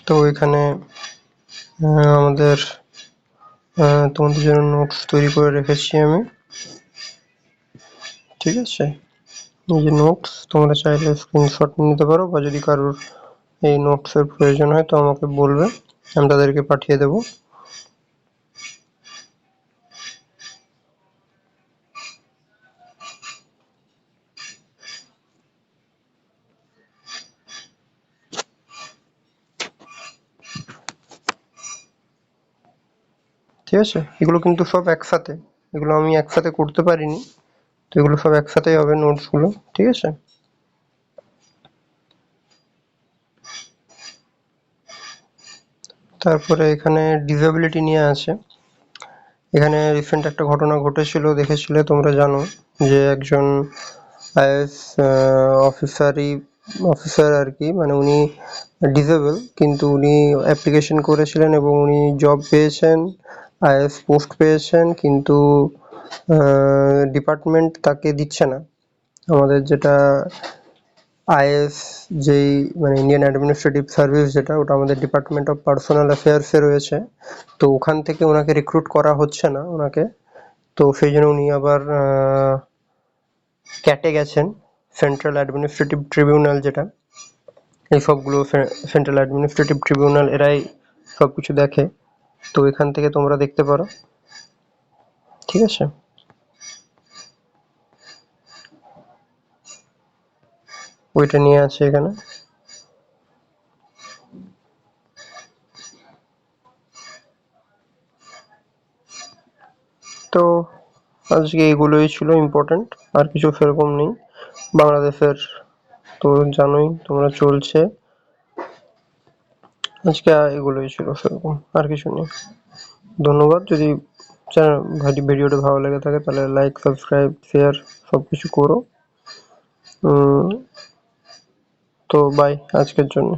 তো এখানে আমাদের তোমাদের জন্য নোটস তৈরি করে রেখেছি আমি, ঠিক আছে। এই যে নোটস, তোমরা চাইলে স্ক্রিনশট নিতে পারো, বা যদি কারোর এই নোটসের প্রয়োজন হয় তো আমাকে বলবে, আমি তাদেরকে পাঠিয়ে দেবো। ঠিক আছে, এগুলো কিন্তু সব একসাথে, এগুলো আমি একসাথে করতে পারিনি, তো এগুলো সব একসাথেই হবে নোটস গুলো, ঠিক আছে। তারপরে এখানে ডিসেবিলিটি নিয়ে আছে। এখানে রিসেন্ট একটা ঘটনা ঘটেছিল, দেখেছিলে তোমরা, জানো যে একজন আইএস অফিসার আর কি, মানে উনি ডিসেবল, কিন্তু উনি অ্যাপ্লিকেশন করেছিলেন এবং উনি জব পেয়েছেন, আইএস পোস্ট পেয়েছেন, কিন্তু ডিপার্টমেন্ট তাকে দিচ্ছে না। আমাদের যেটা আইএস, যেই মানে ইন্ডিয়ান অ্যাডমিনিস্ট্রেটিভ সার্ভিস, যেটা ওটা আমাদের ডিপার্টমেন্ট অফ পার্সোনাল অ্যাফেয়ার্সে রয়েছে, তো ওখান থেকে ওনাকে রিক্রুট করা হচ্ছে না ওনাকে। তো সেই জন্য উনি আবার ক্যাটে গেছেন, সেন্ট্রাল অ্যাডমিনিস্ট্রেটিভ ট্রিবিউনাল, যেটা এই সবগুলো সেন্ট্রাল অ্যাডমিনিস্ট্রেটিভ ট্রিবিউনাল এরাই সবকিছু দেখে। তো এখান থেকে তোমরা দেখতে পারো, ঠিক আছে। ওইটা নিয়ে আছে এখানে। তো আজকে এগুলোই ছিল ইম্পর্টেন্ট, আর কিছু সেরকম নেই বাংলাদেশের, তো জানোই তোমরা চলছে। আজকে এগুলোই ছিল, সেরকম আর কিছু নেই। ধন্যবাদ। যদি ভিডিওটা ভালো লেগে থাকে তাহলে লাইক, সাবস্ক্রাইব, শেয়ার সবকিছু করো। তো বাই আজকের জন্য।